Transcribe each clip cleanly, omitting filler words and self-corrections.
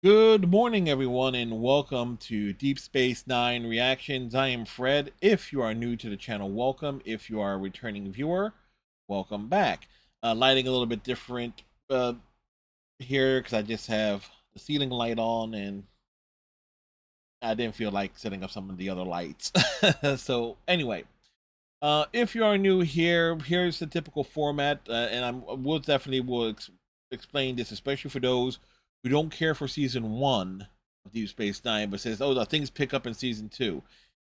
Good morning, everyone, and welcome to Deep Space Nine Reactions. I am Fred. If you are new to the channel, welcome. If you are a returning viewer, welcome back. Lighting a little bit different here because I just have the ceiling light on and I didn't feel like setting up some of the other lights. So, anyway, if you are new here, here's the typical format, and will definitely explain this, especially for those who don't care for season one of Deep Space Nine, but says, "Oh, the things pick up in season two."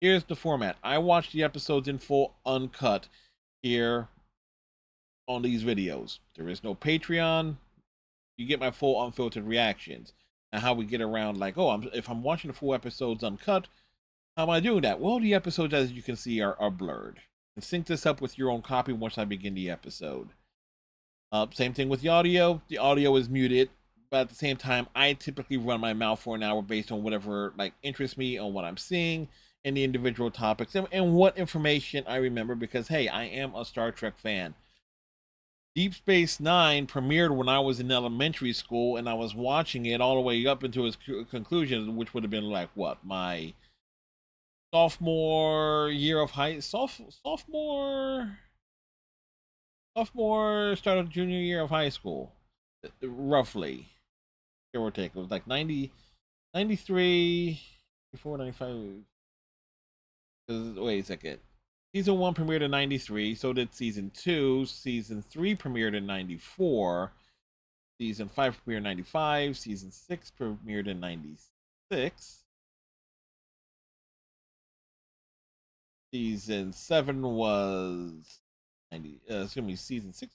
Here's the format: I watch the episodes in full, uncut, here on these videos. There is no Patreon. You get my full, unfiltered reactions. And how we get around, like, oh, if I'm watching the full episodes uncut, how am I doing that? Well, the episodes, as you can see, are blurred. And sync this up with your own copy once I begin the episode. Same thing with the audio. The audio is muted, but at the same time, I typically run my mouth for an hour based on whatever like interests me on what I'm seeing and the individual topics and what information I remember. Because hey, I am a Star Trek fan. Deep Space Nine premiered when I was in elementary school, and I was watching it all the way up into its conclusion, which would have been like what my sophomore year of sophomore start of junior year of high school, roughly, give or take. It was like 90, 93, 94, 95. Wait a second. Season 1 premiered in 93, so did season 2. Season 3 premiered in 94. Season 5 premiered in 95. Season 6 premiered in 96. Season 7 was 90. Excuse me, season 6.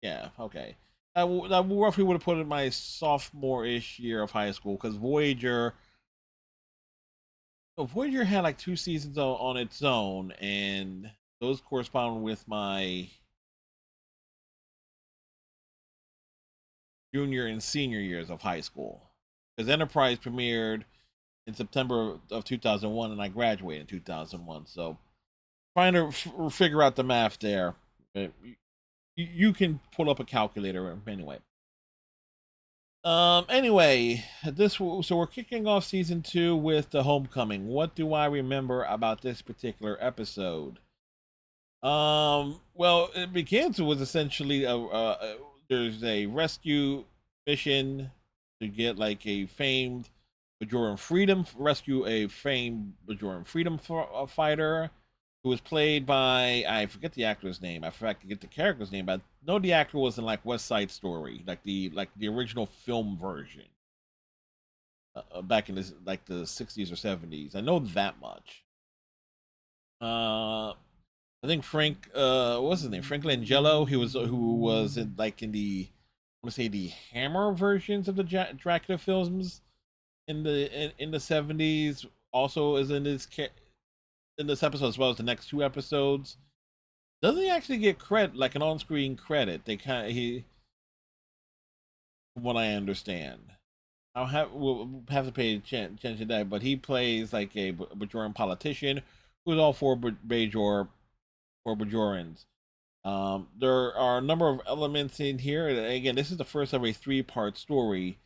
Yeah, okay. That roughly would have put it in my sophomore-ish year of high school because Voyager had like 2 seasons on its own, and those correspond with my junior and senior years of high school. Because Enterprise premiered in September of 2001, and I graduated in 2001. So trying to figure out the math there. You can pull up a calculator anyway. Anyway, so we're kicking off season 2 with the homecoming. What do I remember about this particular episode? Well, it begins with essentially there's a rescue mission to get like a famed Bajoran freedom rescue a famed Bajoran freedom fighter who was played by, I forget the actor's name. I forget the character's name, but I know the actor was in like West Side Story, like the original film version, back in the 60s or 70s. I know that much. I think Frank, what's his name? Frank Langella. Who was in the, I want to say the Hammer versions of the Dracula films in the 70s. Also is in this episode as well as the next 2 episodes. Doesn't he actually get credit, like an on-screen credit? They kind of he, from what I understand. We'll have to pay attention to that, but he plays like a Bajoran politician who's all for Bajorans. There are a number of elements in here. Again, this is the first of a 3-part story.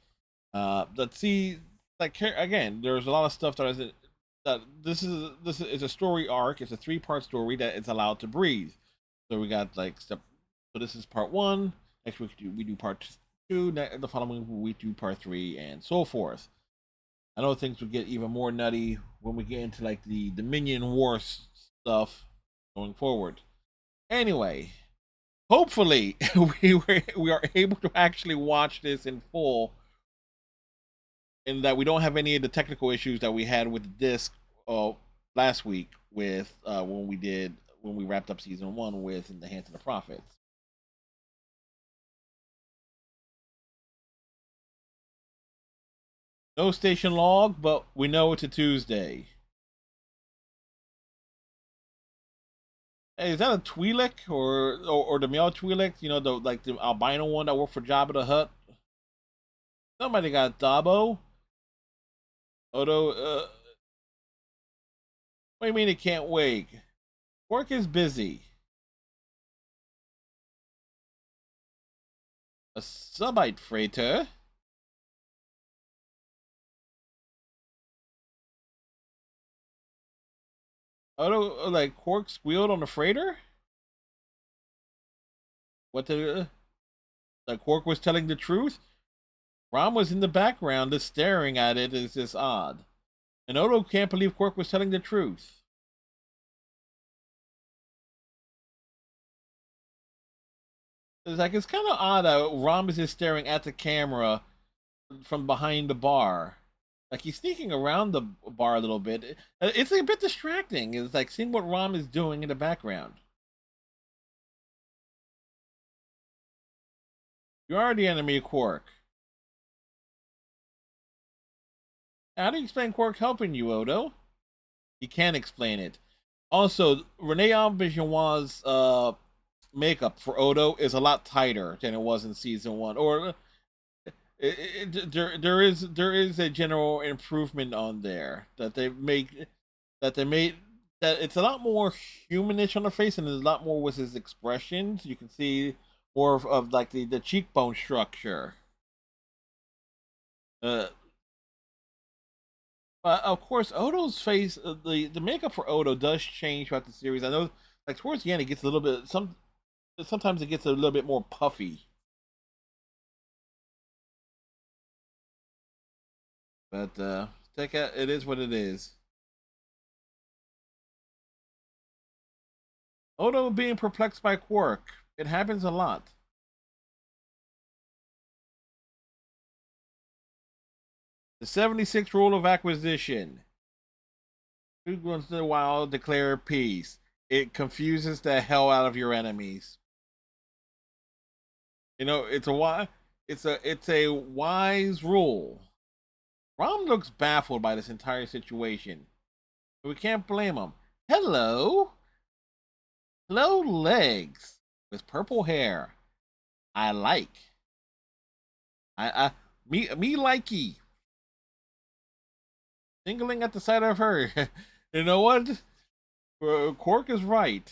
Let's see, like again, there's a lot of stuff that this is a story arc. It's a 3-part story that it's allowed to breathe. So we got like step. So this is part 1. Next week we do part 2. The following week we do part 3, and so forth. I know things will get even more nutty when we get into like the Dominion War stuff going forward. Anyway, hopefully we are able to actually watch this in full, and that we don't have any of the technical issues that we had with the disc last week with when we wrapped up season 1 with In the Hands of the Prophets. No station log, but we know it's a Tuesday. Hey, is that a Twi'lek or the male Twi'lek? You know, the albino one that worked for Jabba the Hutt. Somebody got Dabo. Although, what do you mean it can't wait? Work is busy. A subite freighter. Odo, like Quark squealed on the freighter. What the? Like Quark was telling the truth. Rom was in the background, just staring at it. Is just odd. And Odo can't believe Quark was telling the truth. It's kind of odd that Rom is just staring at the camera from behind the bar. Like he's sneaking around the bar a little bit. It's a bit distracting. It's like seeing what Rom is doing in the background. You are the enemy of Quark. How do you explain Quark helping you, Odo? He can't explain it. Also, Renee Auberjonois' makeup for Odo is a lot tighter than it was in season one. Or there is a general improvement on there that they made that it's a lot more humanish on the face and there's a lot more with his expressions. You can see more of like the cheekbone structure. Uh, of course, Odo's face, the makeup for Odo does change throughout the series. I know, like towards the end, it gets a little bit sometimes it gets a little bit more puffy. But take it, it is what it is. Odo being perplexed by Quark. It happens a lot. The 76 rule of acquisition. Once in a while, declare peace. It confuses the hell out of your enemies. You know, it's a wise rule. Rom looks baffled by this entire situation. We can't blame him. Hello, hello, legs with purple hair. I like. I me likey. Tingling at the sight of her. You know what? Quark is right.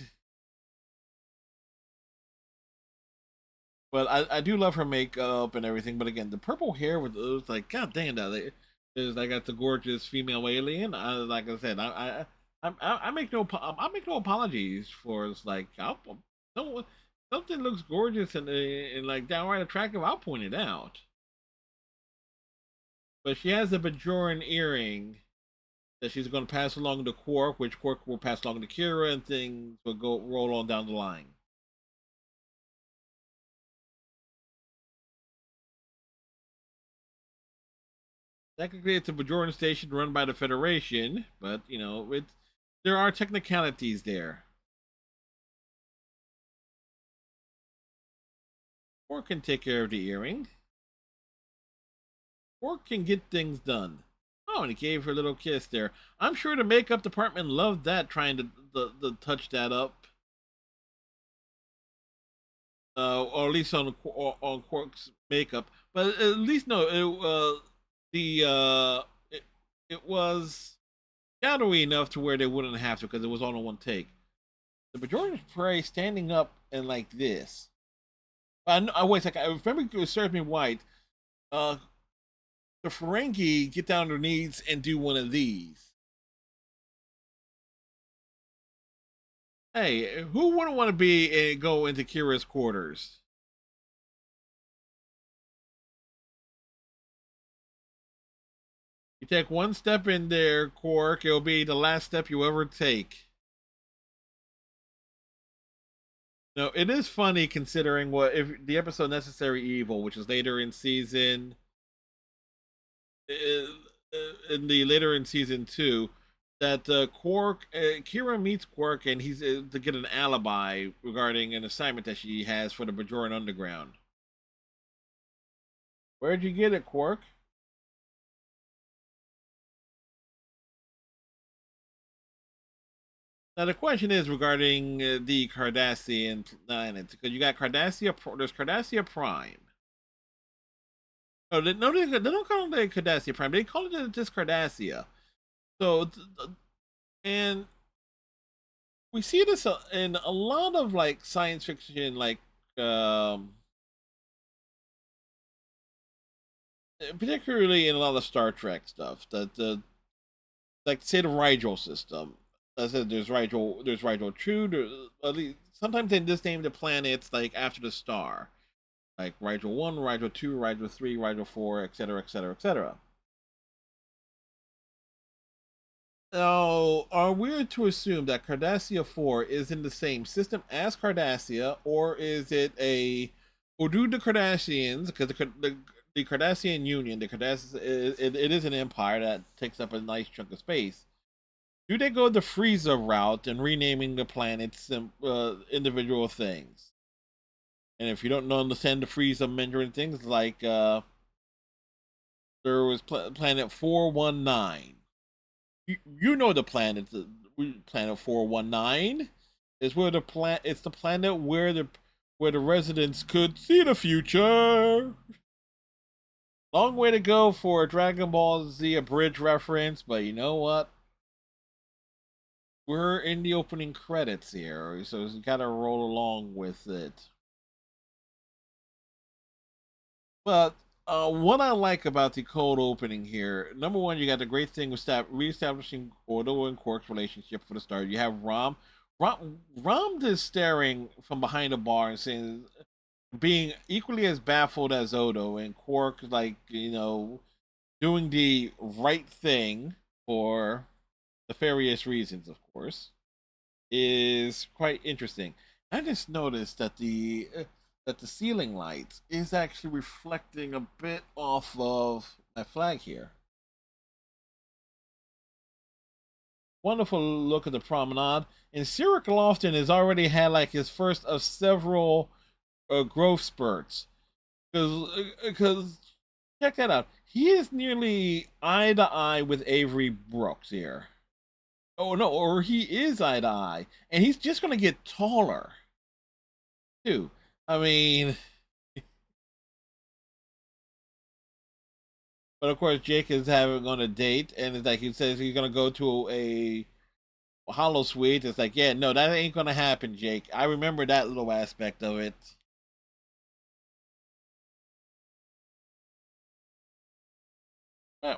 But I do love her makeup and everything. But again, the purple hair with it was like, God damn that! Is like that's a gorgeous female alien. Like I said, I make no apologies for it's like no something looks gorgeous and like downright attractive. I'll point it out. But she has a Bajoran earring that she's going to pass along to Quark, which Quark will pass along to Kira, and things will go roll on down the line. Technically, it's a Bajoran station run by the Federation, but you know, there are technicalities there. Quark can take care of the earring. Quark can get things done. Oh, and he gave her a little kiss there. I'm sure the makeup department loved that, trying to touch that up, or at least on Quark's makeup. But at least no, it, it was shadowy enough to where they wouldn't have to because it was all in one take. The Bajoran Prey standing up and like this. I wait a second. I remember it served me white. Uh, the Ferengi get down on their knees and do one of these. Hey, who wouldn't want to be go into Kira's quarters? You take one step in there, Quark, it'll be the last step you ever take. No, it is funny considering what if the episode Necessary Evil, which is later in season, in the later in season two, that Quark, Kira meets Quark, and he's to get an alibi regarding an assignment that she has for the Bajoran Underground. Where'd you get it, Quark? Now the question is regarding the Cardassian planets because you got Cardassia. There's Cardassia Prime. Oh, no, they don't call it Cardassia Prime. They call it just Cardassia. So, and we see this in a lot of like science fiction, like um, particularly in a lot of Star Trek stuff. That the like say the Rigel system. I said there's Rigel Two. At least, sometimes they just name the planets like after the star, like Rigel One, Rigel Two, Rigel Three, Rigel Four, etc., etc., etc. Now, are we to assume that Cardassia 4 is in the same system as Cardassia, or is it or do the Cardassians, because the Cardassian Union, it is an empire that takes up a nice chunk of space. Do they go the Frieza route and renaming the planets individual things? And if you don't know, understand the Frieza Mandarin things, like there was planet 419. You know the planet, planet 419 is where it's the planet where the residents could see the future. Long way to go for a Dragon Ball Z abridged reference, but you know what? We're in the opening credits here, so you gotta roll along with it. But what I like about the cold opening here, number one, you got the great thing with reestablishing Odo and Quark's relationship for the start. You have Rom is staring from behind a bar and saying, being equally as baffled as Odo, and Quark, like, doing the right thing for nefarious reasons, of course, is quite interesting. I just noticed that the ceiling light is actually reflecting a bit off of my flag here. Wonderful look at the promenade, and Cyril Lofton has already had like his first of several growth spurts. Because check that out, he is nearly eye to eye with Avery Brooks here. Oh no, or he is eye to eye, and he's just gonna get taller too. I mean, but of course, Jake is having on a date, and it's like he says he's gonna go to a hollow suite. It's like, yeah, no, that ain't gonna happen, Jake. I remember that little aspect of it.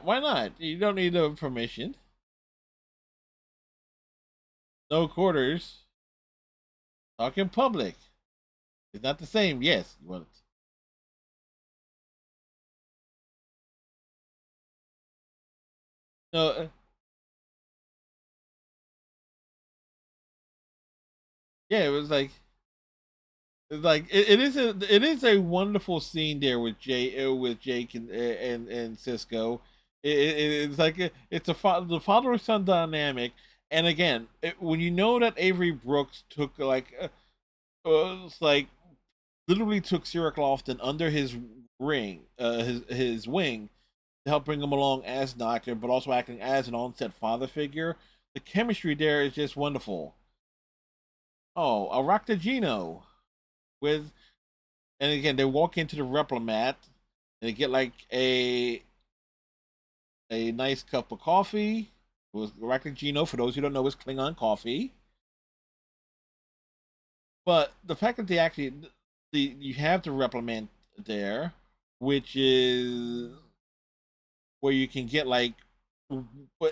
Why not? You don't need a permission. No quarters. Talk in public. It's not the same. Yes, you want it. No, yeah, it was like it is a wonderful scene there with Jake and Cisco. It's like it's the father son dynamic, and again, when you know that Avery Brooks took it's like literally took Cyril Lofton under his his wing to help bring him along as doctor, but also acting as an on-set father figure. The chemistry there is just wonderful. Oh, a Roctagino with, and again, they walk into the Replimat and they get like a nice cup of coffee. It was Gino, for those who don't know, is Klingon coffee. But the fact that they actually you have the Replimat there, which is where you can get like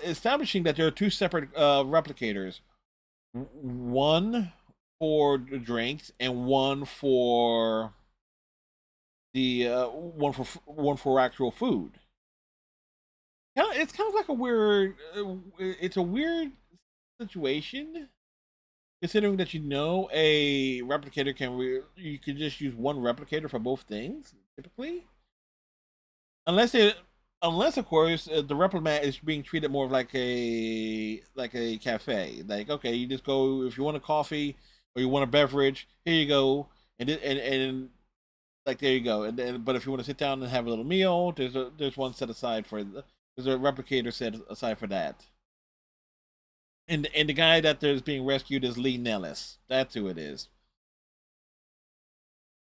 establishing that there are two separate replicators, one for the drinks and one for the one for actual food. It's kind of like a weird. It's a weird situation, considering that a replicator you can just use one replicator for both things typically, unless it unless of course the replimat is being treated more like a cafe. Like, okay, you just go if you want a coffee or you want a beverage, here you go, and like, there you go. And then, but if you want to sit down and have a little meal, there's one set aside there's a replicator set aside for that. And the guy that is being rescued is Lee Nellis. That's who it is.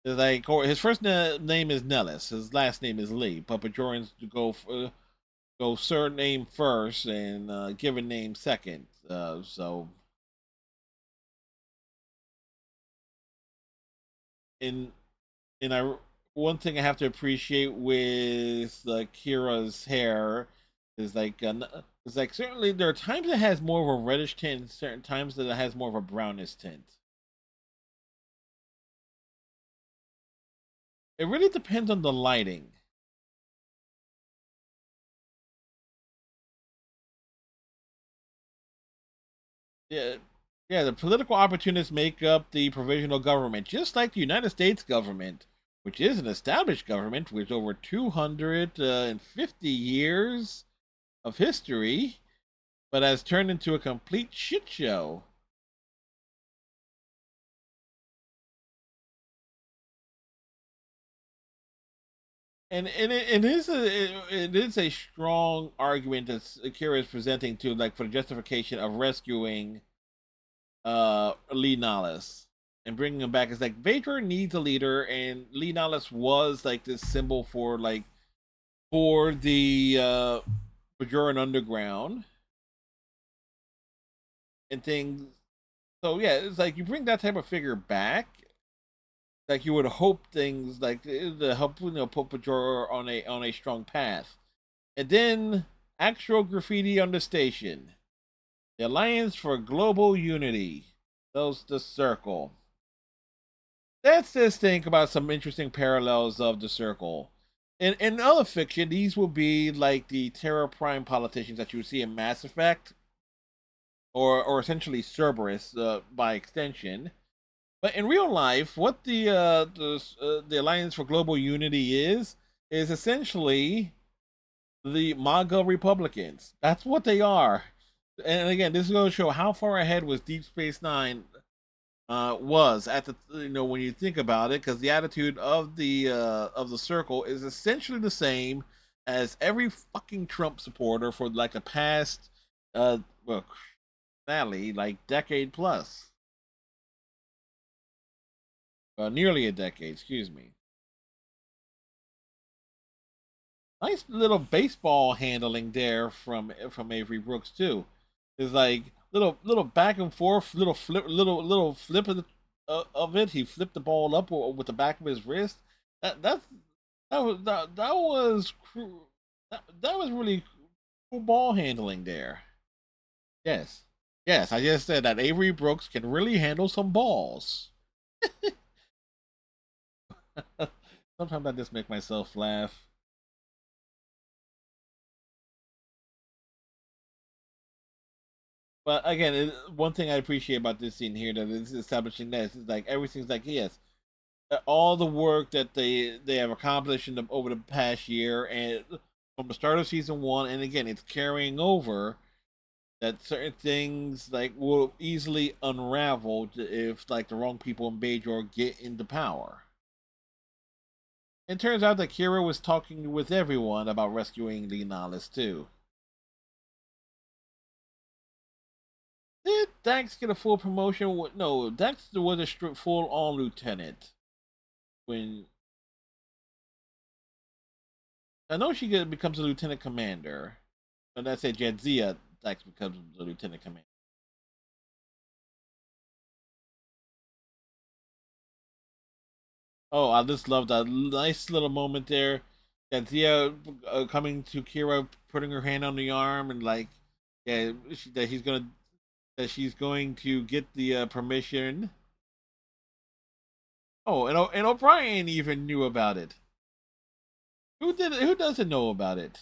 It's like, or his first name is Nellis. His last name is Lee. But Bajorians go surname first and given name second. So in and I one thing I have to appreciate with Kira's hair is like It's like certainly there are times it has more of a reddish tint, and certain times that it has more of a brownish tint. It really depends on the lighting. Yeah, yeah. The political opportunists make up the provisional government, just like the United States government, which is an established government with over 250 years of history, but has turned into a complete shit show. And it is a strong argument that Akira is presenting to, like, for the justification of rescuing Lee Nallis and bringing him back. It's like Vader needs a leader, and Lee Nallis was like this symbol for the Bajoran Underground and things. So yeah, it's like you bring that type of figure back, like you would hope things like to help put Bajor on a strong path. And then actual graffiti on the station. The Alliance for Global Unity. Those the circle. Let's just think about some interesting parallels of the circle. In other fiction, these will be like the Terra Prime politicians that you would see in Mass Effect, or essentially Cerberus by extension. But in real life, what the Alliance for Global Unity is essentially the MAGA Republicans. That's what they are. And again, this is going to show how far ahead was Deep Space Nine was at the when you think about it, because the attitude of the circle is essentially the same as every fucking Trump supporter for like the past well, sadly, like decade plus, nearly a decade. Excuse me. Nice little baseball handling there from Avery Brooks too. It's like little back and forth, little flip of it. He flipped the ball up with the back of his wrist. That's that was that was really cool ball handling there. Yes, yes. I just said that Avery Brooks can really handle some balls. Sometimes I just make myself laugh. But again, one thing I appreciate about this scene here that is establishing this is like everything's like yes, all the work that they have accomplished over the past year and from the start of season one, and again, it's carrying over that certain things like will easily unravel if like the wrong people in Bajor get into power. It turns out that Kira was talking with everyone about rescuing the Nihilus too. Did Dax get a full promotion? No, Dax was a full on lieutenant. When I know becomes a lieutenant commander, and that's at Jadzia, Dax becomes a lieutenant commander. Oh, I just love that nice little moment there. Jadzia coming to Kira, putting her hand on the arm, and like, yeah, that she's going to get the permission. Oh, and O'Brien even knew about it. Who did? Who doesn't know about it?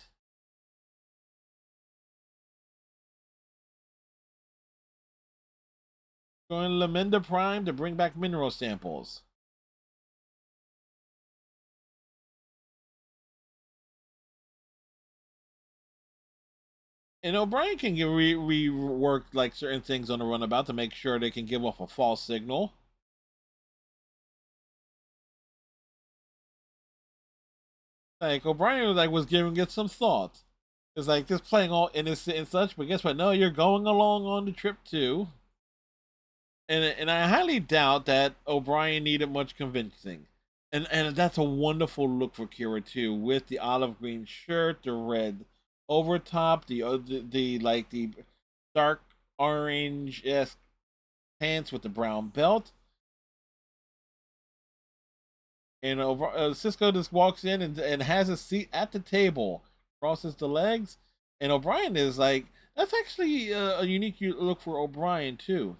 Going to Lamenda Prime to bring back mineral samples. And O'Brien can rework like certain things on the runabout to make sure they can give off a false signal. Like O'Brien was giving it some thought. It's like just playing all innocent and such, but guess what? No, you're going along on the trip too. And I highly doubt that O'Brien needed much convincing. And that's a wonderful look for Kira too, with the olive green shirt, the red overtop, the like the dark orange pants with the brown belt. And Cisco just walks in and has a seat at the table, crosses the legs, And O'Brien is like, that's actually a unique look for O'Brien too,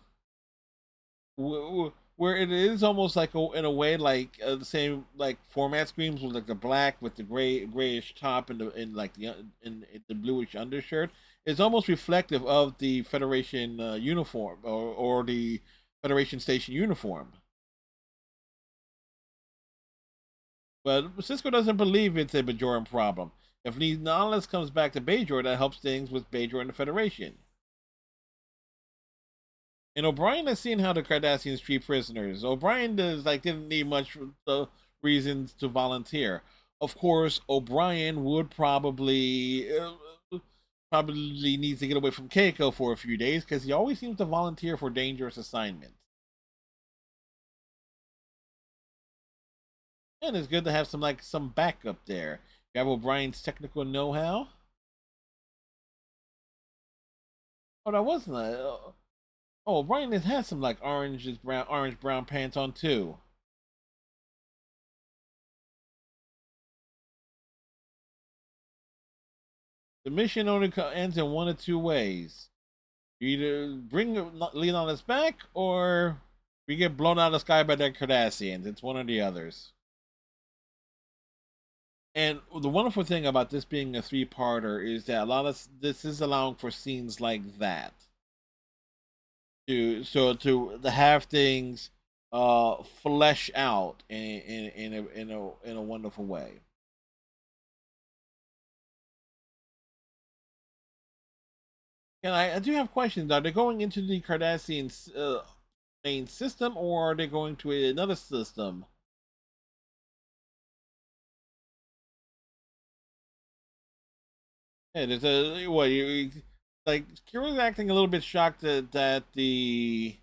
where it is almost like in a way like the same like format screens with like the black with the grayish top and in the bluish undershirt. It's almost reflective of the Federation uniform or the Federation station uniform. But Cisco doesn't believe it's a Bajoran problem. If Nihilus comes back to Bajor, that helps things with Bajor and the Federation. And O'Brien has seen how the Cardassians treat prisoners. O'Brien didn't need much reasons to volunteer. Of course, O'Brien would probably needs to get away from Keiko for a few days because he always seems to volunteer for dangerous assignments. And it's good to have some backup there. You have O'Brien's technical know-how. Oh, that wasn't a. Oh, O'Brien has some like orange brown pants on too. The mission only ends in one of two ways. You either bring Leon back, or we get blown out of the sky by the Cardassians. It's one or the others. And the wonderful thing about this being a three-parter is that a lot of this is allowing for scenes like that to have things flesh out in a wonderful way. And I do have questions. Are they going into the Cardassian main system, or are they going to another system? Yeah, there's a what you like. Kira's acting a little bit shocked that like the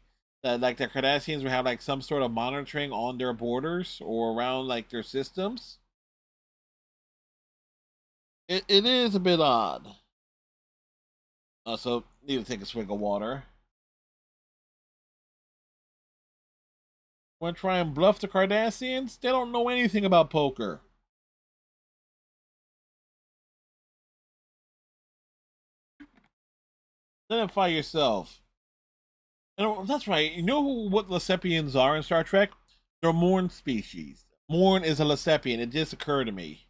Cardassians would have like some sort of monitoring on their borders or around like their systems. It is a bit odd. So need to take a swig of water. Want to try and bluff the Cardassians? They don't know anything about poker. Identify yourself. And that's right. You know what Lesepians are in Star Trek? They're Morn species. Morn is a Lesepian. It just occurred to me.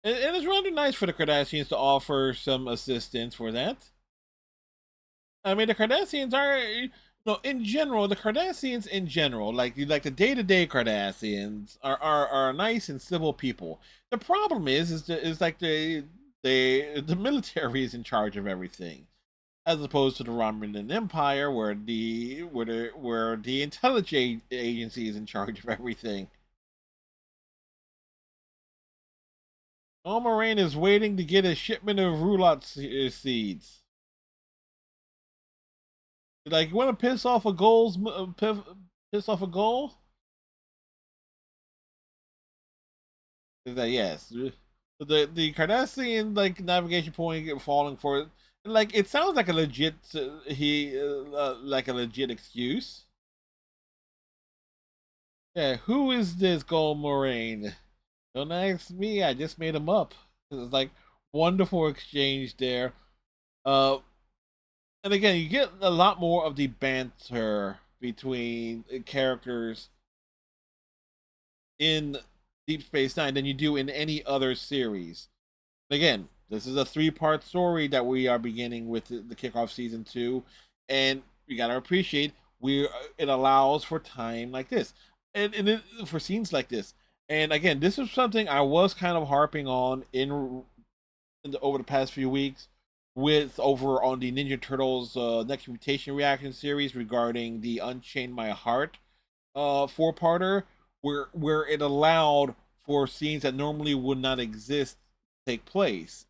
And it's rather nice for the Cardassians to offer some assistance for that. I mean, the Cardassians are, no, in general, the Cardassians in general, like the day-to-day Cardassians are nice and civil people. The problem is like the military is in charge of everything, as opposed to the Romulan Empire, where the intelligence agency is in charge of everything. Moraine is waiting to get a shipment of roulotte seeds. Like, you want to piss off a goal? Is that yes? The Cardassian like navigation point falling for it. Like, it sounds like a legit like a legit excuse. Yeah, who is this Gold Moraine? Don't ask me. I just made him up. It's like wonderful exchange there. Uh, and again, you get a lot more of the banter between characters in Deep Space Nine than you do in any other series. Again, this is a three-part story that we are beginning with the kickoff season 2, and we gotta appreciate it allows for time like this, for scenes like this. And again, this is something I was kind of harping on over the past few weeks with over on the Ninja Turtles Next Mutation reaction series regarding the Unchain My Heart four-parter, where it allowed for scenes that normally would not exist take place.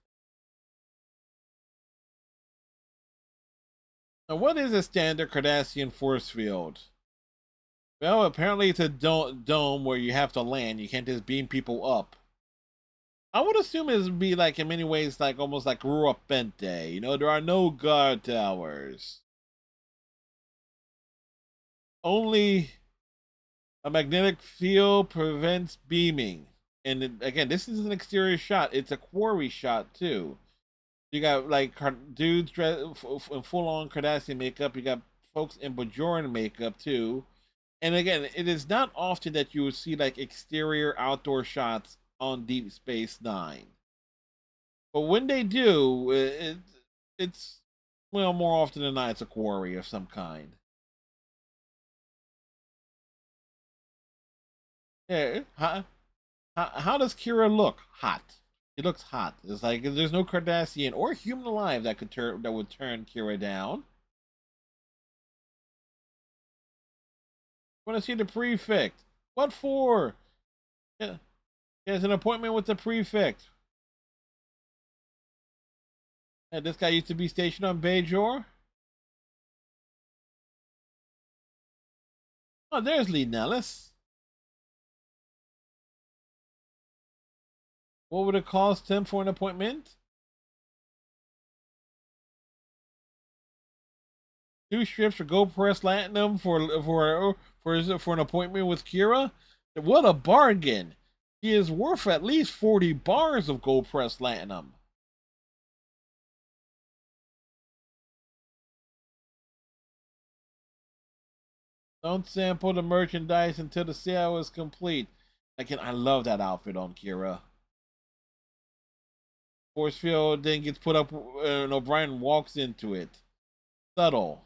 Now, what is a standard Cardassian force field? Well, apparently it's a dome where you have to land. You can't just beam people up. I would assume it would be like in many ways like almost like Rua Bente. You know, there are no guard towers. Only a magnetic field prevents beaming. And again, this is an exterior shot. It's a quarry shot too. You got like dudes dressed in full on Cardassian makeup. You got folks in Bajoran makeup too. And again, it is not often that you would see like exterior outdoor shots on Deep Space Nine. But when they do, it's well more often than not it's a quarry of some kind. Yeah, how does Kira look? Hot. He looks hot. It's like there's no Cardassian or human alive that would turn Kira down. Want to see the prefect? What for? Yeah, he has an appointment with the prefect. Yeah, this guy used to be stationed on Bajor. Oh, there's Lee Nellis. What would it cost him for an appointment? 2 strips for Gold Press Platinum for an appointment with Kira. What a bargain! He is worth at least 40 bars of Gold Press Platinum. Don't sample the merchandise until the sale is complete. Again, I love that outfit on Kira. Force field then gets put up, and O'Brien walks into it. Subtle.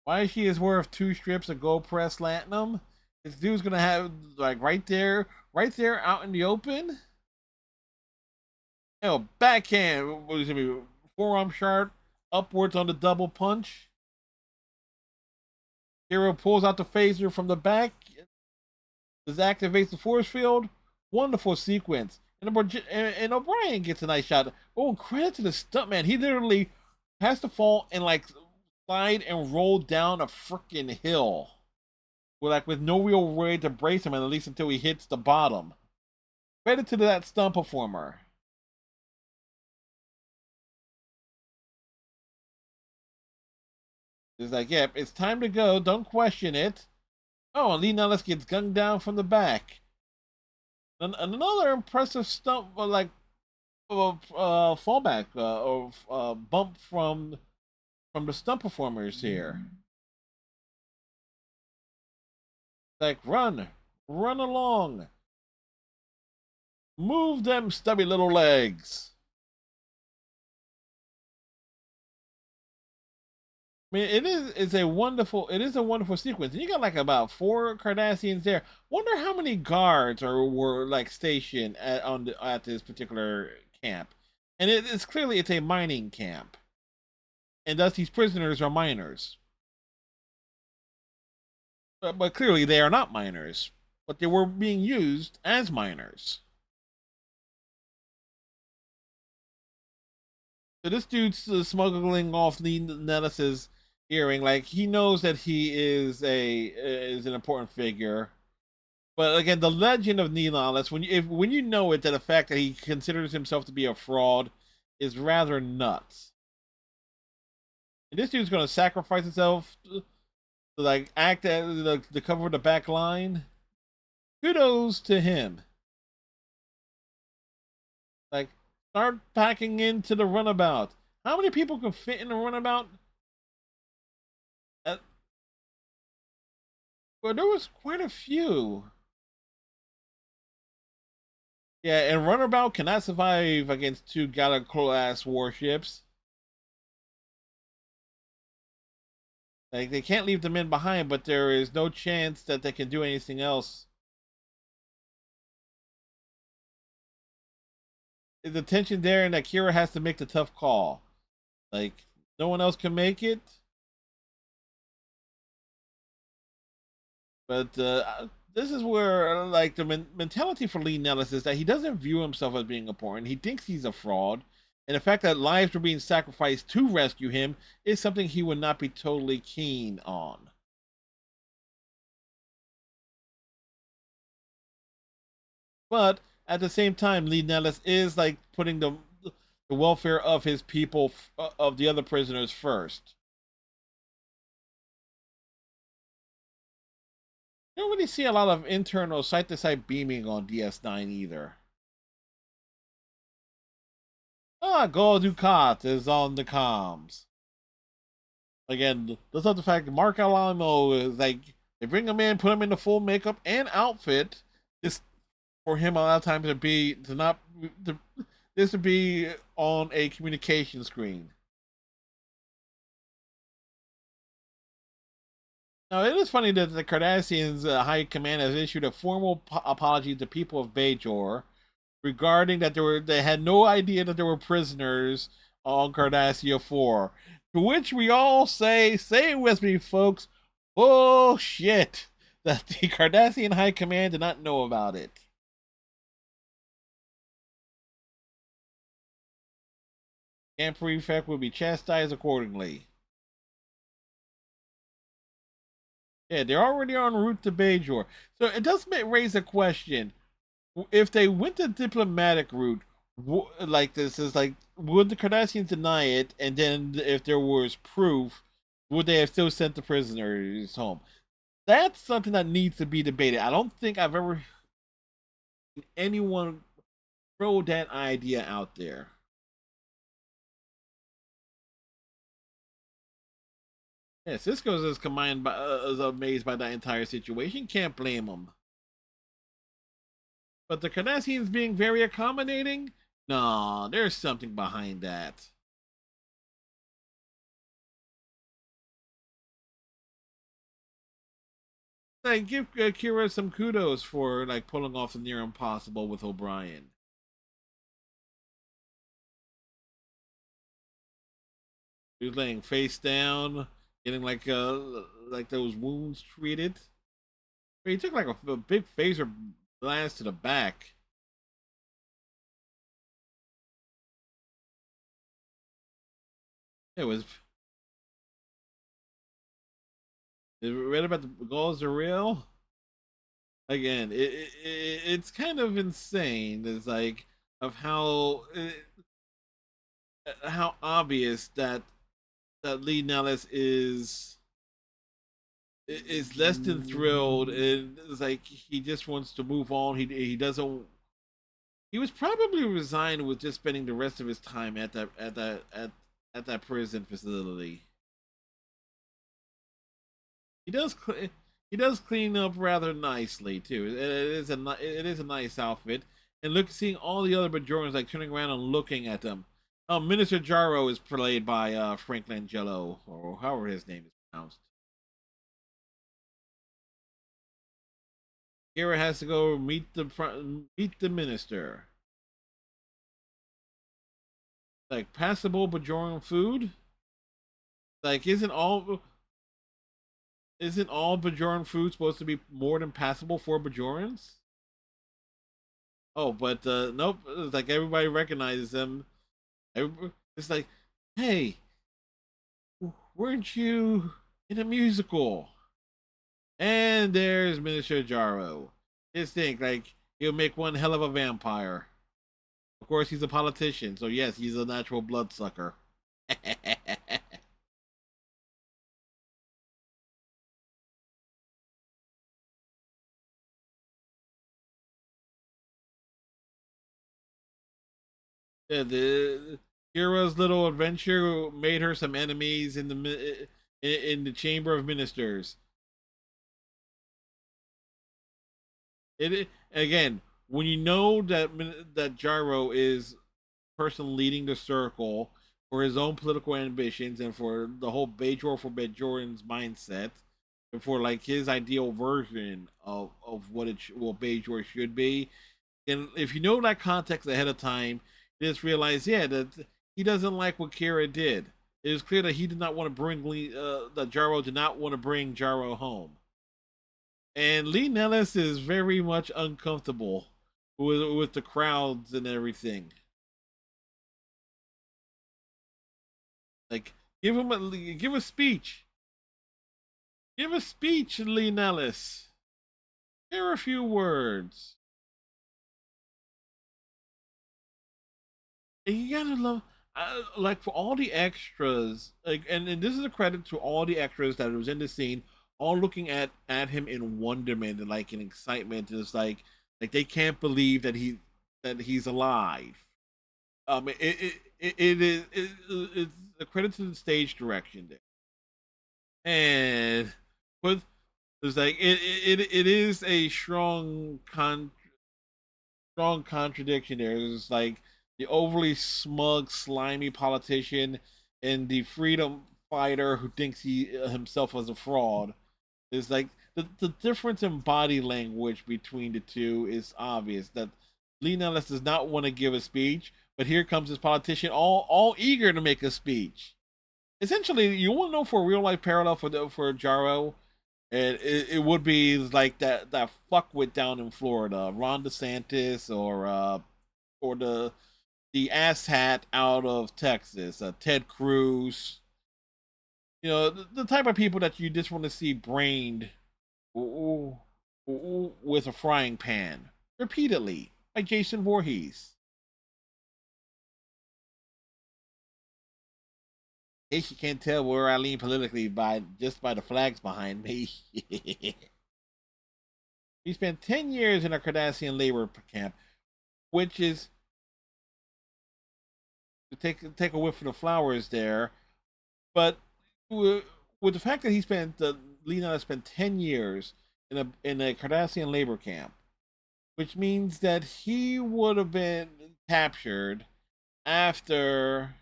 Why she is worth 2 strips of Gold Press Platinum? This dude's gonna have like right there out in the open. You know, backhand. What is it? Forearm sharp, upwards on the double punch. Hero pulls out the phaser from the back. This activates the force field. Wonderful sequence. And O'Brien gets a nice shot. Oh, credit to the stuntman. He literally has to fall and like slide and roll down a freaking hill with no real way to brace him, and at least until he hits the bottom. Credit to that stunt performer. It's like, yep, it's time to go. Don't question it. Oh, and Lee Nellis gets gunned down from the back. And another impressive stunt, fallback or bump from the stunt performers here. Like, run along, move them stubby little legs. I mean, it is a wonderful sequence. And you got like about 4 Cardassians there. Wonder how many guards were like stationed at this particular camp. And it's clearly it's a mining camp, and thus these prisoners are miners. But clearly they are not miners, but they were being used as miners. So this dude's smuggling off Lee Nellis's earring. Like he knows that he is an important figure. But again, the legend of Lee Nellis, when you know it, that the fact that he considers himself to be a fraud is rather nuts. And this dude's going to sacrifice himself to like act as the cover of the back line. Kudos to him. Like, start packing into the runabout. How many people can fit in the runabout? Uh, well, there was quite a few. Yeah, and runabout cannot survive against 2 Galaxy-class warships. Like, they can't leave the men behind, but there is no chance that they can do anything else. The tension there, and that Kira has to make the tough call. Like, no one else can make it. But this is where like the mentality for Lee Nellis is that he doesn't view himself as being important. He thinks he's a fraud, and the fact that lives were being sacrificed to rescue him is something he would not be totally keen on. But at the same time, Lee Nellis is like putting the the welfare of his people, of the other prisoners first. You don't really see a lot of internal site to site beaming on DS9 either. Ah, Gul Dukat is on the comms. Again, let's not the fact that Mark Alamo is like, they bring him in, put him in the full makeup and outfit, just for him a lot of times to not to, this to be on a communication screen. Now, it is funny that the Cardassians' high command has issued a formal apology to the people of Bajor regarding that they had no idea that there were prisoners on Cardassia 4. To which we all say it with me, folks, bullshit. That the Cardassian High Command did not know about it. Camp Prefect will be chastised accordingly. Yeah, they're already en route to Bajor. So it does raise a question. If they went the diplomatic route, like this is like, would the Cardassians deny it? And then if there was proof, would they have still sent the prisoners home? That's something that needs to be debated. I don't think I've ever seen anyone throw that idea out there. Yeah, Cisco's is amazed by that entire situation. Can't blame him. But the Cardassians being very accommodating? No, there's something behind that. Like, give Kira some kudos for like pulling off the near impossible with O'Brien. He was laying face down, getting like those wounds treated. He took like a big phaser blast to the back. It was. Read about the goals are real. Again, it's kind of insane. It's like of how obvious that Lee Nellis is less than thrilled, and it's like he just wants to move on. He doesn't. He was probably resigned with just spending the rest of his time at that prison facility. He does he does clean up rather nicely too. It is a nice outfit, and look, seeing all the other Bajorans like turning around and looking at them. Minister Jaro is played by Frank Langella, or however his name is pronounced. Kira has to go meet the minister. Like passable Bajoran food. Like isn't all Bajoran food supposed to be more than passable for Bajorans? Oh, but nope. It's like everybody recognizes them. It's like, hey, weren't you in a musical? And there's Minister Jaro. Just think, like, he'll make one hell of a vampire. Of course, he's a politician, so yes, he's a natural bloodsucker. Yeah, the Kira's little adventure made her some enemies in the Chamber of Ministers. Again, when you know that Gyro is person leading the circle for his own political ambitions and for the whole Bajor for Bajoran's mindset and for like his ideal version of what Bajor should be. And if you know that context ahead of time, you just realize, yeah, that he doesn't like what Kira did. It is clear that he did not want to bring that Jaro did not want to bring Jaro home. And Lee Nellis is very much uncomfortable with the crowds and everything. Like, give a speech. Give a speech, Lee Nellis. Share a few words. And you gotta love, like for all the extras, like, and this is a credit to all the extras that was in the scene, all looking at him in wonderment and like in excitement. And it's like they can't believe that he's alive. It is it's a credit to the stage direction there, and with it's like it is a strong contradiction there. It's like the overly smug, slimy politician and the freedom fighter who thinks he himself was a fraud. It's like the difference in body language between the two is obvious. That Lee Nellis does not want to give a speech, but here comes this politician all eager to make a speech. Essentially, you want to know for a real life parallel for Jaro, it would be like that fuckwit down in Florida, Ron DeSantis, or the asshat out of Texas, Ted Cruz. You know, the type of people that you just want to see brained with a frying pan repeatedly by Jason Voorhees. In case you can't tell where I lean politically by the flags behind me. He spent 10 years in a Cardassian labor camp, which is to take a whiff of the flowers there. But with the fact that Leonardo spent 10 years in a Cardassian labor camp, which means that he would have been captured after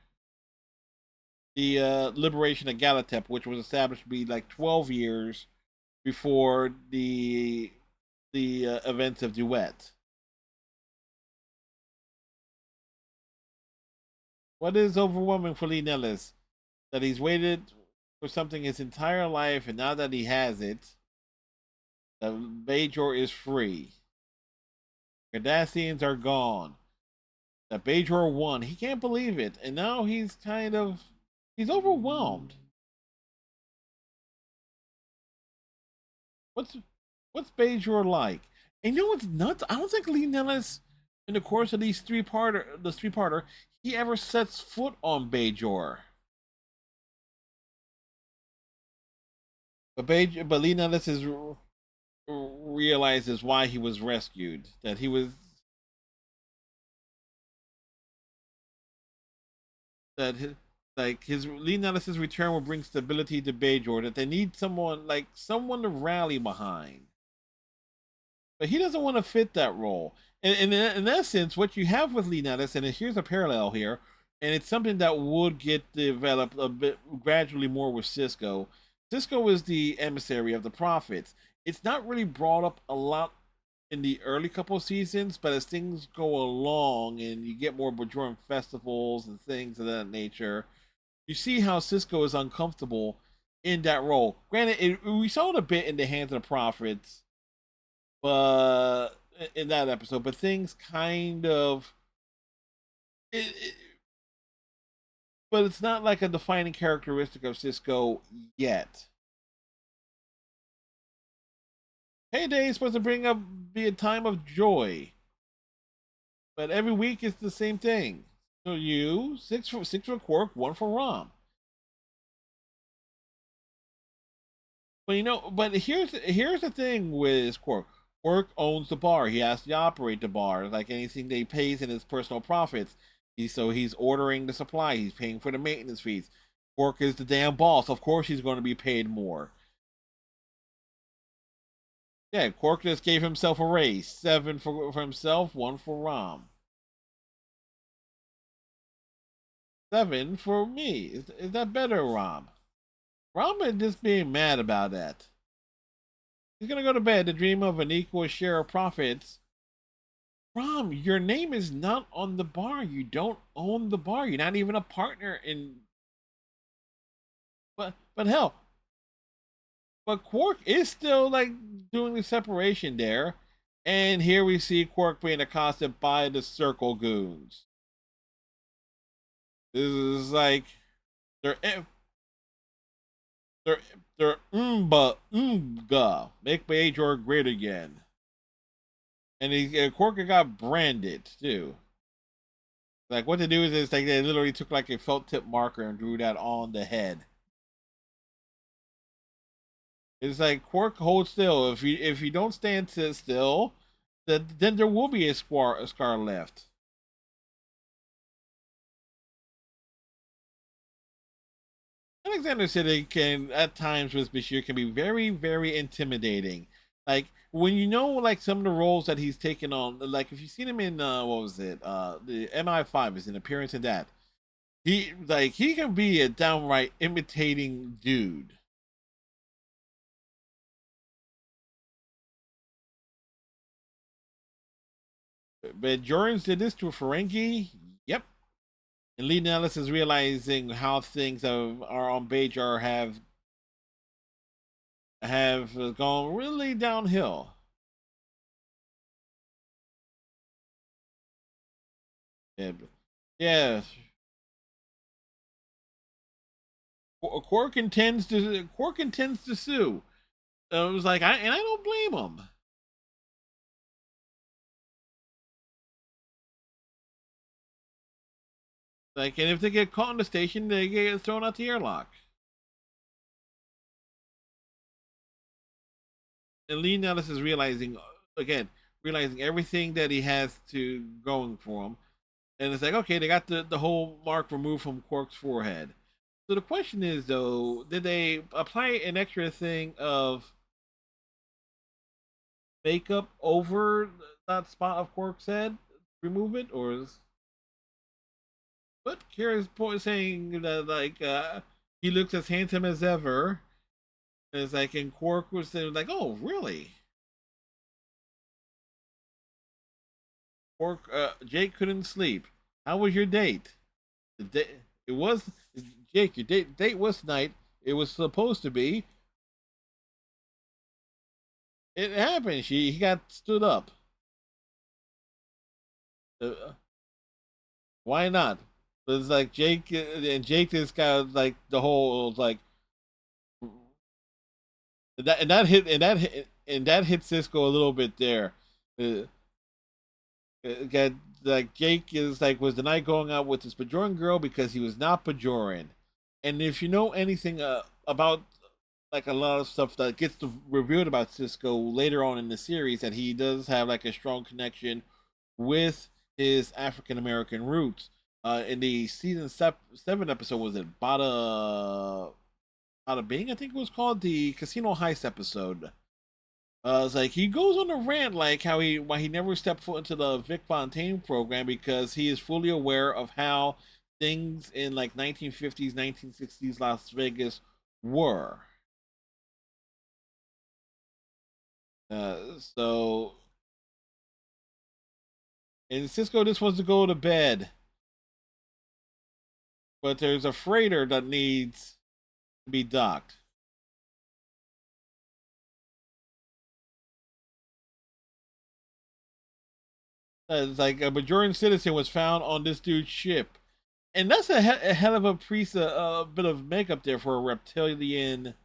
the liberation of Galatep, which was established to be like 12 years before the events of Duet. What is overwhelming for Lee Nellis? That he's waited for something his entire life, and now that he has it, that Bajor is free. Cardassians are gone. That Bajor won. He can't believe it, and now he's overwhelmed. What's what's Bajor like? And you know what's nuts? I don't think Lee Nellis, in the course of this three parter, he ever sets foot on Bajor. But Lee Nellis realizes why he was rescued. That he was that his, like his Lee Nellis's return will bring stability to Bajor. That they need someone to rally behind. But he doesn't want to fit that role. And in essence, what you have with Lee Nellis, and here's a parallel here, and it's something that would get developed a bit gradually more with Cisco. Cisco is the emissary of the prophets. It's not really brought up a lot in the early couple of seasons, but as things go along and you get more Bajoran festivals and things of that nature, you see how Cisco is uncomfortable in that role. Granted, we saw it a bit in the hands of the prophets, but in that episode, but things kind of it, but it's not like a defining characteristic of Cisco yet. Payday is supposed to be a time of joy, but every week it's the same thing. So you six for Quark, one for Rom. But but here's the thing with Quark. Quark owns the bar. He has to operate the bar. Like anything that he pays in his personal profits. He's ordering the supply. He's paying for the maintenance fees. Quark is the damn boss. Of course he's going to be paid more. Yeah, Quark just gave himself a raise. 7 for himself, 1 for Rom. 7 for me. Is that better, Rom? Rom is just being mad about that. He's gonna go to bed to dream of an equal share of profits. Rom, your name is not on the bar. You don't own the bar. You're not even a partner in. But hell, but Quark is still like doing the separation there, and here we see Quark being accosted by the Circle Goons. This is like they're they're they're make Bajor great again, and Quark got branded too. Like what they do is like they literally took like a felt tip marker and drew that on the head. It's like Quark, hold still. If you don't stand still, then there will be a scar left. Alexander Siddig can at times with Bashir can be very intimidating. Like when you know like some of the roles that he's taken on, like if you've seen him in what was it? The MI5 is an appearance in that. He can be a downright imitating dude. But Jorans did this to Ferengi. Yep. And Lee Nellis is realizing how things are on Bajor have gone really downhill. Yeah, yeah. Quark intends to sue. It was like I don't blame him. Like, and if they get caught in the station, they get thrown out the airlock. And Lee Nellis is realizing again, realizing everything that he has to going for him, and it's like okay, they got the whole mark removed from Quark's forehead. So the question is though, did they apply an extra thing of makeup over that spot of Quark's head, remove it, or is what Kira's point saying that like he looks as handsome as ever? And it's like, and Quark was saying like, oh really? Quark, Jake couldn't sleep. How was your date? The date it was Jake. Your date was tonight. It was supposed to be. It happened. He got stood up. Uh, why not? But it's like Jake and Jake is kind of like the whole like that hit Cisco a little bit there. Uh, got like Jake is like was the night going out with this Bajoran girl because he was not Bajoran, and if you know anything about like a lot of stuff that gets revealed about Cisco later on in the series, that he does have like a strong connection with his African American roots. In the season 7 episode, was it Bada Bing? I think it was called the Casino Heist episode. It's like he goes on a rant like how why he never stepped foot into the Vic Fontaine program because he is fully aware of how things in like 1950s, 1960s Las Vegas were. So, and Cisco just wants to go to bed, but there's a freighter that needs to be docked. It's like a Bajoran citizen was found on this dude's ship, and that's a hell of a priest, a bit of makeup there for a reptilian.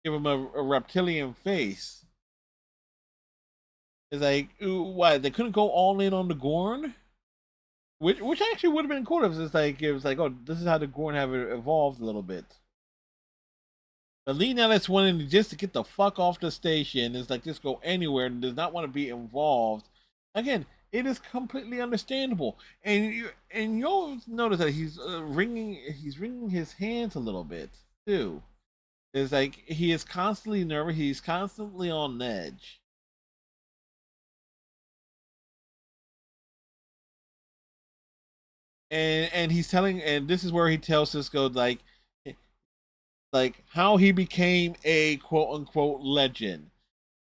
Give him a reptilian face. It's like, ooh, what? They couldn't go all in on the Gorn, which actually would have been cool if it was like, oh, this is how the Gorn have evolved a little bit. But Lee Nellis wanted just to get the fuck off the station. It's like just go anywhere and does not want to be involved. Again, it is completely understandable, and you'll notice that he's wringing his hands a little bit too. It's like he is constantly nervous. He's constantly on edge. And he's telling, and this is where he tells Cisco like how he became a quote unquote legend,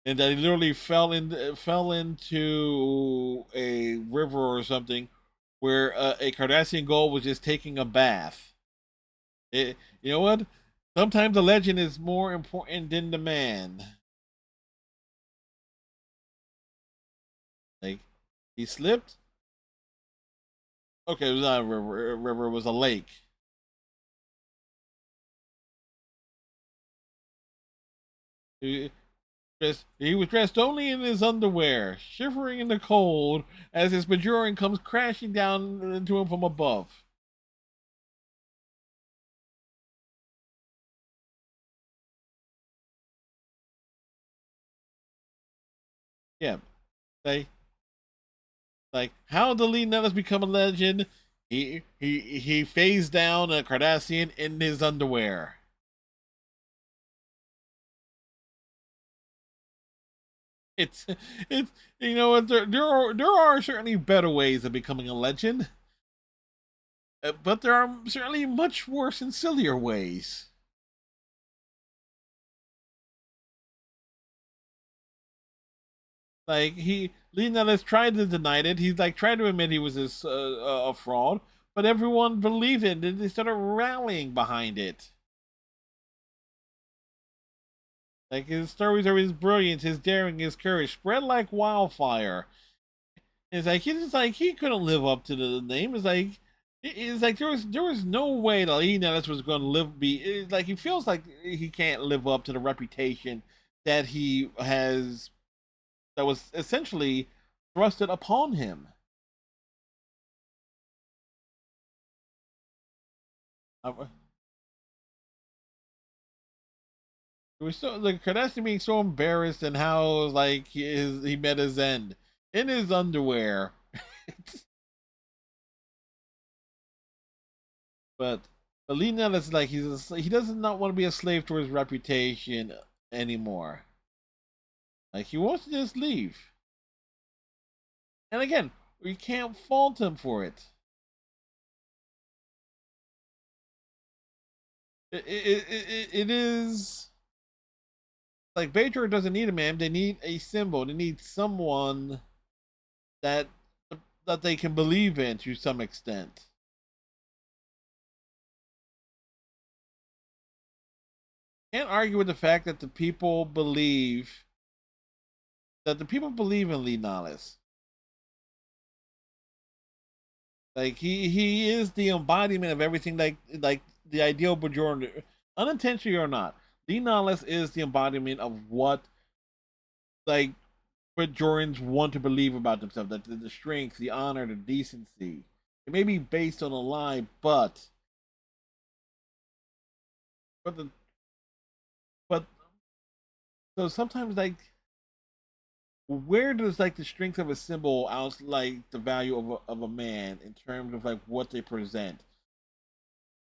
and that he literally fell into a river or something where a Cardassian Gold was just taking a bath. You know what? Sometimes the legend is more important than the man. Like he slipped. Okay, it was not a river. It was a lake. He was dressed only in his underwear, shivering in the cold as his Bajoran comes crashing down into him from above. Yeah, they like how did Lee Nellis become a legend? He phased down a Cardassian in his underwear. It's it's you know what there are certainly better ways of becoming a legend, but there are certainly much worse and sillier ways. Like Lee Nellis tried to deny it. He's like tried to admit he was a fraud, but everyone believed it, and they started rallying behind it. Like his stories are his brilliance, his daring, his courage spread like wildfire. It's like he couldn't live up to the name. It's like there was no way that Lee Nellis was going to it's like he feels like he can't live up to the reputation that he has that was essentially thrusted upon him. Uh, It was so like Kardashian being so embarrassed and how like he met his end in his underwear. but Lee Nellis like he does not want to be a slave to his reputation anymore. Like he wants to just leave. And again, we can't fault him for it. It is like Bajor doesn't need a man. They need a symbol. They need someone that that they can believe in to some extent. Can't argue with the fact that the people believe in Lee Nollis. Like he is the embodiment of everything like the ideal Bajoran, unintentionally or not. Lee Nollis is the embodiment of what like Bajorans want to believe about themselves. That the strength, the honor, the decency. It may be based on a lie, but the but so sometimes like where does like the strength of a symbol out like the value of a man in terms of like what they present?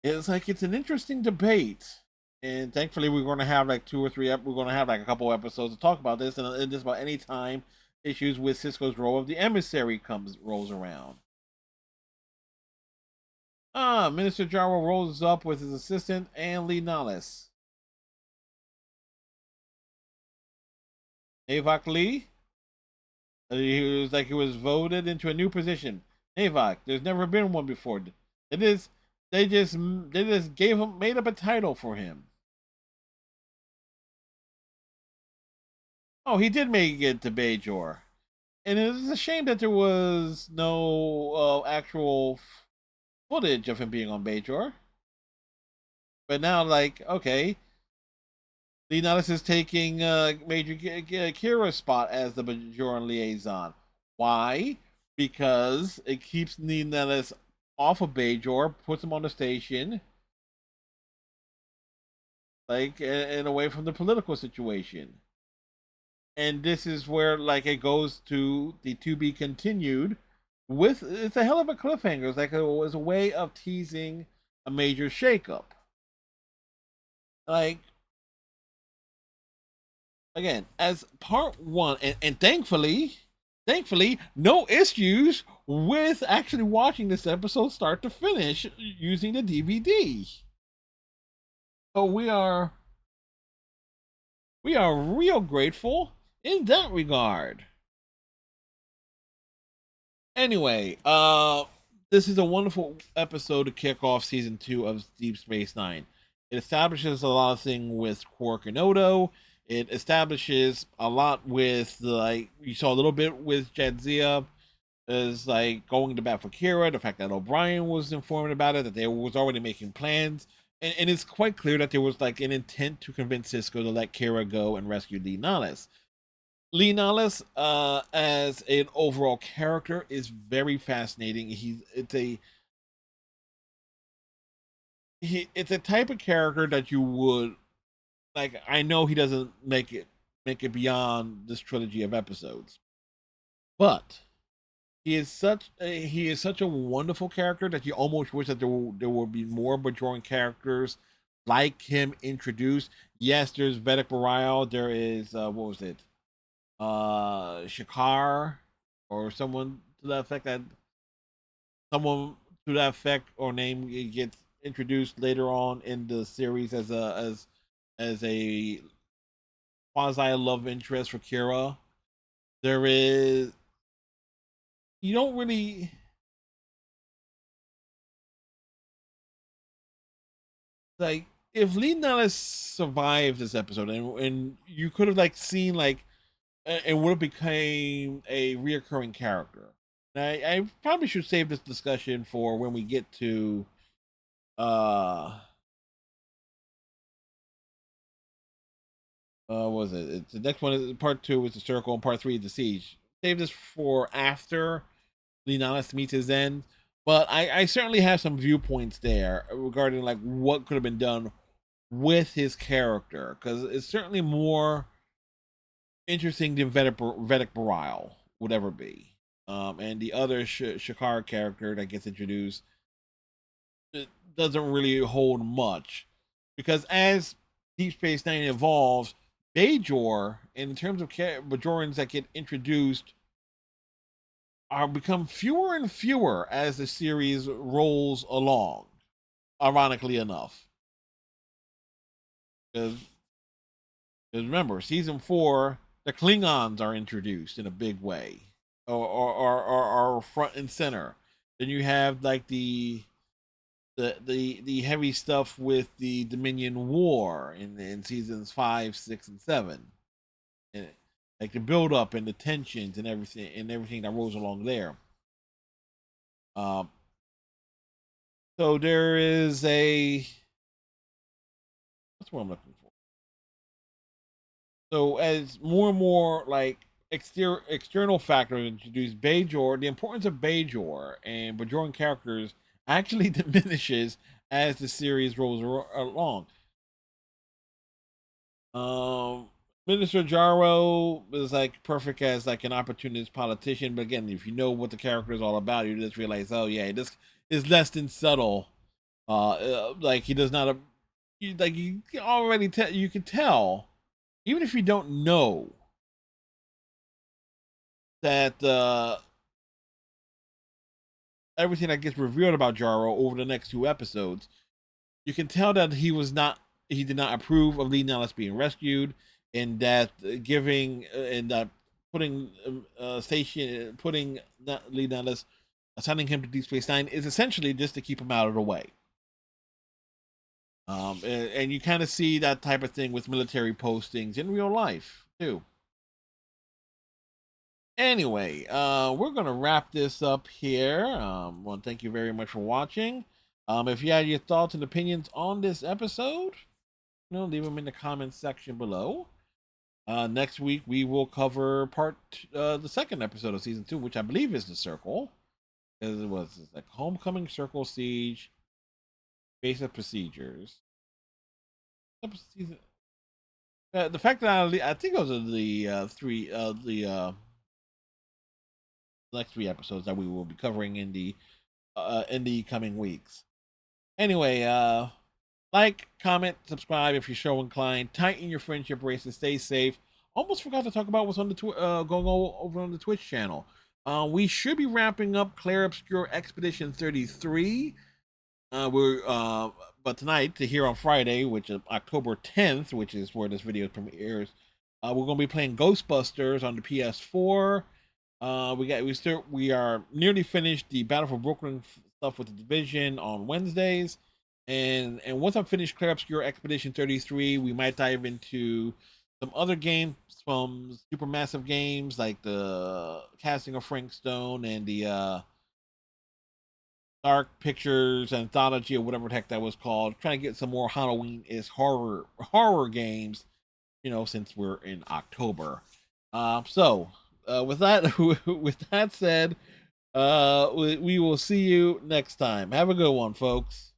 It's like it's an interesting debate, and thankfully we're going to have like two or three. We're going to have like a couple episodes to talk about this, and just about any time issues with Cisco's role of the emissary comes rolls around. Minister Jarwell rolls up with his assistant and Lee Nollis. Navok Lee, he was voted into a new position. Navok, there's never been one before. It is they just gave him made up a title for him. Oh, he did make it to Bajor, and it is a shame that there was no actual footage of him being on Bajor. But now, like, okay, Leonidas is taking Major Kira's spot as the Bajoran liaison. Why? Because it keeps Leonidas off of Bajor, puts him on the station, like, and away from the political situation. And this is where, like, it goes to the to be continued. With it's a hell of a cliffhanger. It's like it was a way of teasing a major shakeup. Like again, as part one, and thankfully, no issues with actually watching this episode start to finish using the DVD. So we are real grateful in that regard. Anyway, this is a wonderful episode to kick off season 2 of Deep Space Nine. It establishes a lot of things with Quark and Odo. It establishes a lot with like you saw a little bit with Jadzia is like going to bat for Kira. The fact that O'Brien was informed about it, that they was already making plans and it's quite clear that there was like an intent to convince Cisco to let Kira go and rescue Lee Nallis. Lee Nallis, as an overall character, is very fascinating. It's a type of character that you would like. I know he doesn't make it beyond this trilogy of episodes, but he is such a wonderful character that you almost wish that there would be more Bajoran characters like him introduced. Yes, there's Vedic Bareil. There is what was it? Shakar or someone to that effect or name gets introduced later on in the series as a quasi love interest for Kira. There is you don't really like if Lee Nellis survived this episode and you could have like seen like it would have became a reoccurring character. I probably should save this discussion for when we get to uh what was it? It's the next one is part two is the circle and part three is the siege. Save this for after Leonidas meets his end. But I certainly have some viewpoints there regarding like what could have been done with his character because it's certainly more interesting than Vedic Bareil would ever be. And the other Shakar character that gets introduced it doesn't really hold much because as Deep Space Nine evolves, Bajor, in terms of Bajorans that get introduced, are become fewer and fewer as the series rolls along. Ironically enough, because remember, season four, the Klingons are introduced in a big way, or front and center. Then you have like the heavy stuff with the Dominion War in seasons 5, 6, and 7, and like the build up and the tensions and everything that rolls along there. Um, so there is a that's what I'm looking for. So as more and more like external factors introduce Bajor, the importance of Bajor and Bajoran characters actually diminishes as the series rolls along. Um, Minister Jaro is like perfect as like an opportunist politician, but again, if you know what the character is all about, you just realize, oh yeah, this is less than subtle. Like he does not, like you already tell, you can tell, even if you don't know that everything that gets revealed about Jaro over the next two episodes, you can tell that he did not approve of Lee Nellis being rescued, and that giving and putting station putting Lee Nellis assigning him to Deep Space Nine is essentially just to keep him out of the way. And you kind of see that type of thing with military postings in real life too. Anyway, we're gonna wrap this up here. Well, thank you very much for watching. If you had your thoughts and opinions on this episode, leave them in the comments section below. Next week we will cover the second episode of season 2, which I believe is the Circle. Because it's like Homecoming, Circle, Siege, Basic Procedures. The fact that I think those are the next three episodes that we will be covering in the coming weeks. Anyway, like, comment, subscribe if you're so inclined. Tighten your friendship bracelets. Stay safe. Almost forgot to talk about what's on the going over on the Twitch channel. We should be wrapping up Claire Obscure Expedition 33. But tonight, to hear on Friday, which is October 10th, which is where this video premieres, we're going to be playing Ghostbusters on the PS4. We are nearly finished the Battle for Brooklyn stuff with the Division on Wednesdays, and once I'm finished Clear Obscure Expedition 33, we might dive into some other games from Supermassive Games like the casting of Frank Stone and the Dark Pictures Anthology or whatever the heck that was called. Trying to get some more Halloween-ish horror games, since we're in October. With that with that said, we will see you next time. Have a good one, folks.